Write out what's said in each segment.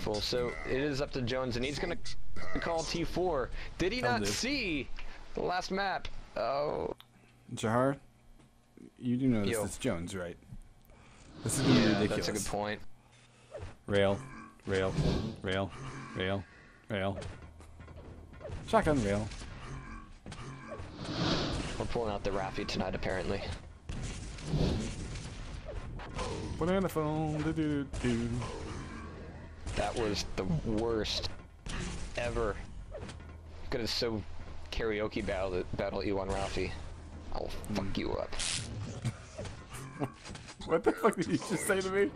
meaningful. So it is up to Jones, and he's going to call T4. Did he not see the last map? Oh. Jahar, you do know this. It's Jones, right? This is going to be ridiculous. That's a good point. Rail, rail, rail, rail, rail. Shotgun rail. We're pulling out the Raffi tonight, apparently. Banana phone. Do. That was the worst ever. Gonna so karaoke battle you on Raffi. I'll fuck you up. What the fuck did you just say to me?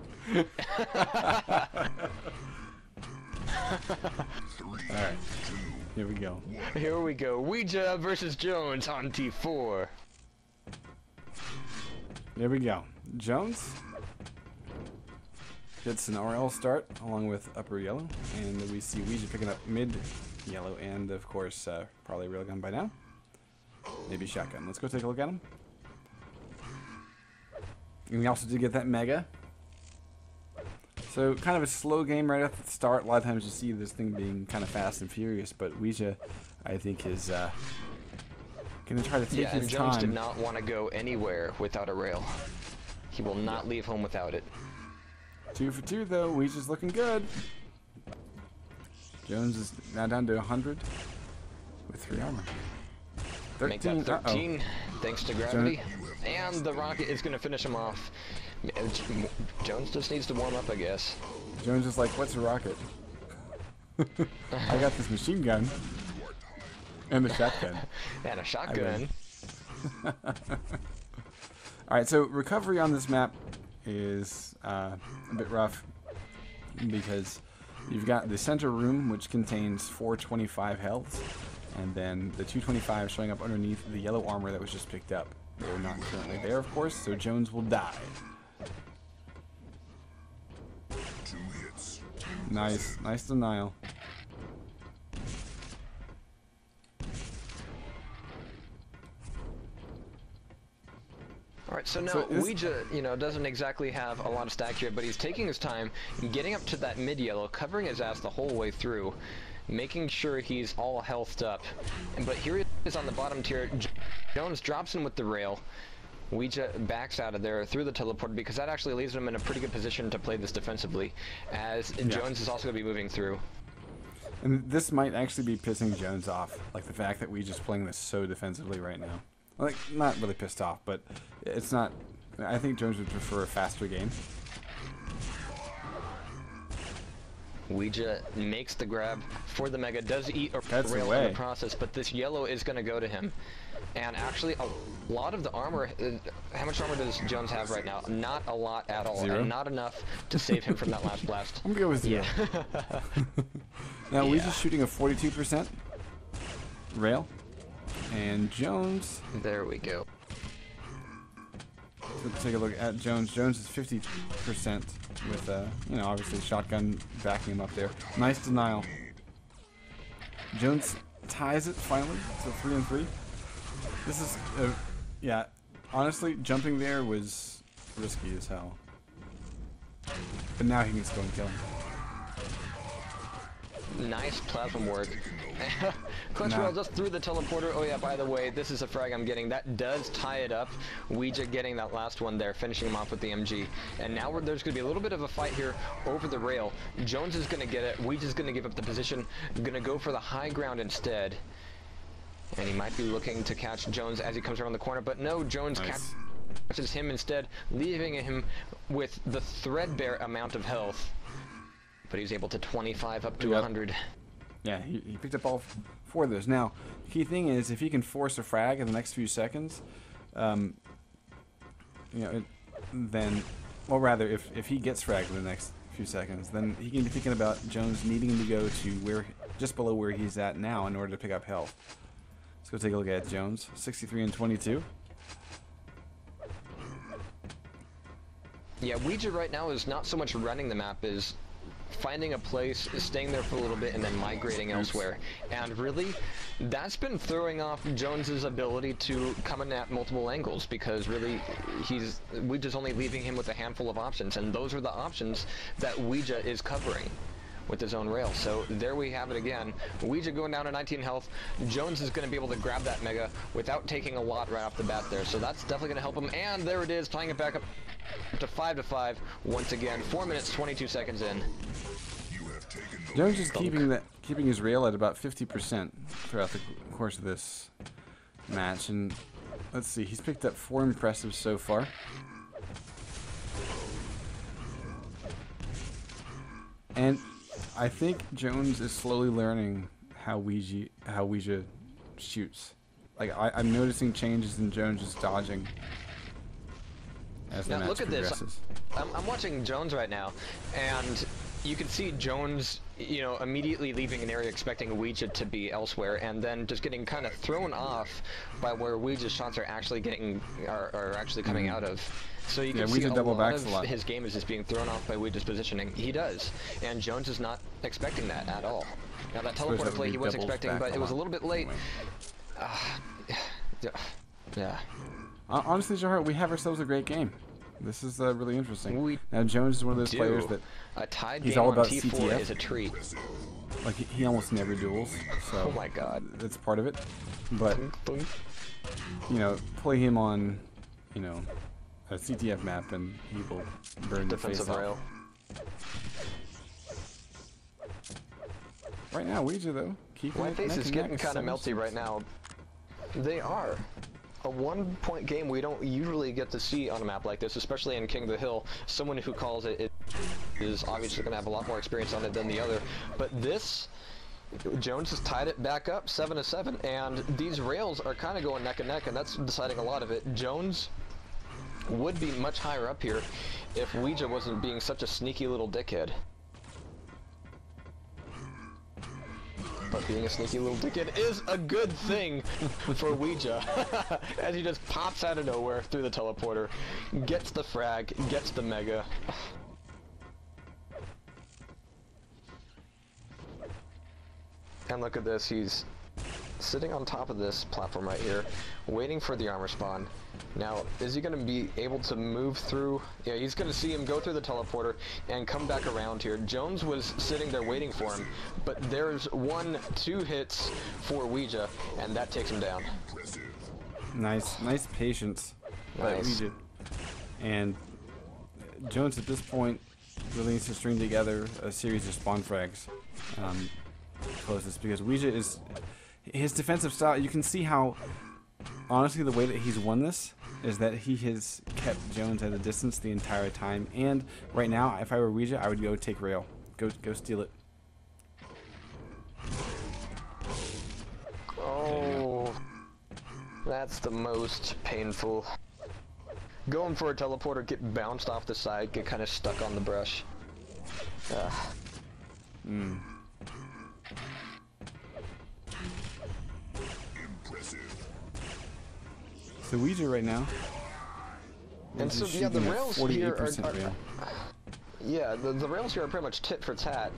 Alright. Here we go. Here we go. Ouija versus Jones on T4. There we go. Jones gets an RL start along with upper yellow, and we see Ouija picking up mid yellow, and of course probably railgun by now. Maybe shotgun. Let's go take a look at him. And we also did get that mega. So kind of a slow game right at the start. A lot of times you see this thing being kind of fast and furious, but Ouija, I think, is going to try to take his and Jones time. did not want to go anywhere without a rail. He will not leave home without it. 2 for 2 though. Ouija's looking good. Jones is now down to 100 with 3 armor. 13. Make that 13 thanks to gravity. And the rocket is going to finish him off. Jones just needs to warm up, I guess. Jones is like, what's a rocket? I got this machine gun. And a shotgun. And a shotgun. Alright, so recovery on this map is a bit rough. Because you've got the center room, which contains 425 health. And then the 225 showing up underneath the yellow armor that was just picked up. They're not currently there, of course, so Jones will die. Nice. Nice denial. Alright, so now Ouija, doesn't exactly have a lot of stack here, but he's taking his time, getting up to that mid-yellow, covering his ass the whole way through, making sure he's all healthed up. But here he is on the bottom tier. Jones drops in with the rail. Ouija backs out of there through the teleport because that actually leaves him in a pretty good position to play this defensively, as Jones is also going to be moving through. And this might actually be pissing Jones off, like the fact that Ouija's playing this so defensively right now. Like, not really pissed off, but it's not... I think Jones would prefer a faster game. Ouija makes the grab for the mega, does eat a rail in the process, but this yellow is going to go to him. And actually, a lot of the armor, how much armor does Jones have right now? Not a lot at all, 0. and not enough to save him from that last blast. I'm going to go with 0. Yeah. Now, Ouija's shooting a 42% rail, and Jones... There we go. Let's take a look at Jones. Jones is 50% with, obviously shotgun backing him up there. Nice denial. Jones ties it finally, so 3 and 3. This is, yeah, honestly, jumping there was risky as hell. But now he can just go and kill him. Nice platform work. Clutchwell just threw the teleporter. Oh yeah, by the way, this is a frag I'm getting. That does tie it up. Ouija getting that last one there, finishing him off with the MG. And now there's going to be a little bit of a fight here over the rail. Jones is going to get it. Ouija's going to give up the position. Going to go for the high ground instead. And he might be looking to catch Jones as he comes around the corner. But no, Jones catches him instead, leaving him with the threadbare amount of health. But he's able to 25 up to 100. Yeah, he picked up all 4 of those. Now, the key thing is if he can force a frag in the next few seconds, then, or rather, if he gets fragged in the next few seconds, then he can be thinking about Jones needing to go to just below where he's at now in order to pick up health. Let's go take a look at Jones. 63 and 22. Yeah, Ouija right now is not so much running the map as finding a place, staying there for a little bit, and then migrating elsewhere. And really, that's been throwing off Jones's ability to come in at multiple angles, because really, Ouija's only leaving him with a handful of options, and those are the options that Ouija is covering. with his own rail. So there we have it again. Ouija going down to 19 health. Jones is going to be able to grab that Mega without taking a lot right off the bat there. So that's definitely going to help him. And there it is, tying it back up to 5-5 once again. 4 minutes, 22 seconds in. Jones is keeping his rail at about 50% throughout the course of this match, and let's see, he's picked up 4 impressives so far. And I think Jones is slowly learning how Ouija shoots. Like I'm noticing changes in Jones' dodging as the match progresses. Look at this. I'm watching Jones right now, and you can see Jones, you know, immediately leaving an area expecting Ouija to be elsewhere, and then just getting kind of thrown off by where Ouija's shots are actually coming out of. So you can see a lot of his game is just being thrown off by Ouija's positioning. He does, and Jones is not expecting that at all. Now that teleporter play he was expecting, but it was a little bit late. Yeah. Honestly, Johart, we have ourselves a great game. This is really interesting. Now Jones is one of those players that he's all about CTF. Is a treat. Like he almost never duels, so oh my god, that's part of it. But you know, play him on, you know, a CTF map and he will burn the face off. Right now, Ouija though, my face is getting kind of melty right now. They are. A 1-point game we don't usually get to see on a map like this, especially in King of the Hill. Someone who calls it is obviously going to have a lot more experience on it than the other. But this, Jones has tied it back up 7-7, and these rails are kind of going neck and neck, and that's deciding a lot of it. Jones would be much higher up here if Ouija wasn't being such a sneaky little dickhead. But being a sneaky little dickhead is a good thing for Ouija, as he just pops out of nowhere through the teleporter, gets the frag, gets the Mega. And look at this, he's sitting on top of this platform right here, waiting for the armor spawn. Now, is he going to be able to move through? Yeah, he's going to see him go through the teleporter and come back around here. Jones was sitting there waiting for him, but there's 1-2 hits for Ouija, and that takes him down. Nice patience by Ouija. And Jones at this point really needs to string together a series of spawn frags closest, because Ouija is his defensive style. You can see how, honestly, the way that he's won this is that he has kept Jones at a distance the entire time. And right now, if I were Ouija, I would go take rail. Go steal it. Oh, that's the most painful. Going for a teleporter, get bounced off the side, get kind of stuck on the brush. So Ouija right now, and so yeah, the rails here are the rails here are pretty much tit for tat,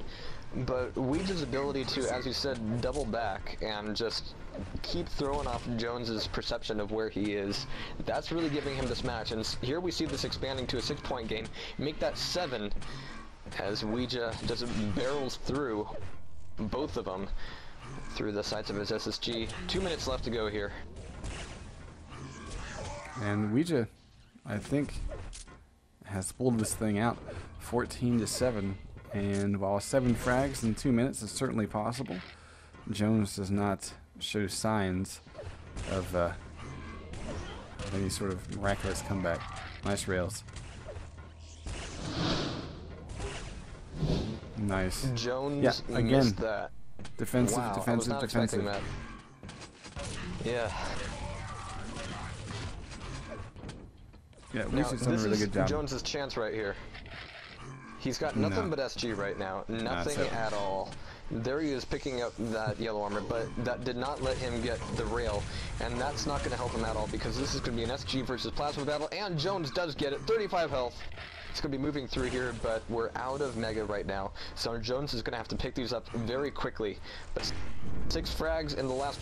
but Ouija's ability to, as you said, double back and just keep throwing off Jones's perception of where he is, that's really giving him this match. And here we see this expanding to a 6-point game, make that 7 as Ouija just barrels through both of them through the sights of his SSG. 2 minutes left to go here. And Ouija, I think, has pulled this thing out 14-7. And while 7 frags in 2 minutes is certainly possible, Jones does not show signs of any sort of miraculous comeback. Nice rails. Nice. Jones again, missed that. Defensive, wow, defensive, I was not defensive. That. Yeah. Yeah, Ouija's done a really good job. Jones's chance right here. He's got nothing but SG right now. Nothing at all. There he is picking up that yellow armor, but that did not let him get the rail, and that's not going to help him at all, because this is going to be an SG versus plasma battle, and Jones does get it. 35 health. It's going to be moving through here, but we're out of Mega right now, so Jones is going to have to pick these up very quickly. But 6 frags in the last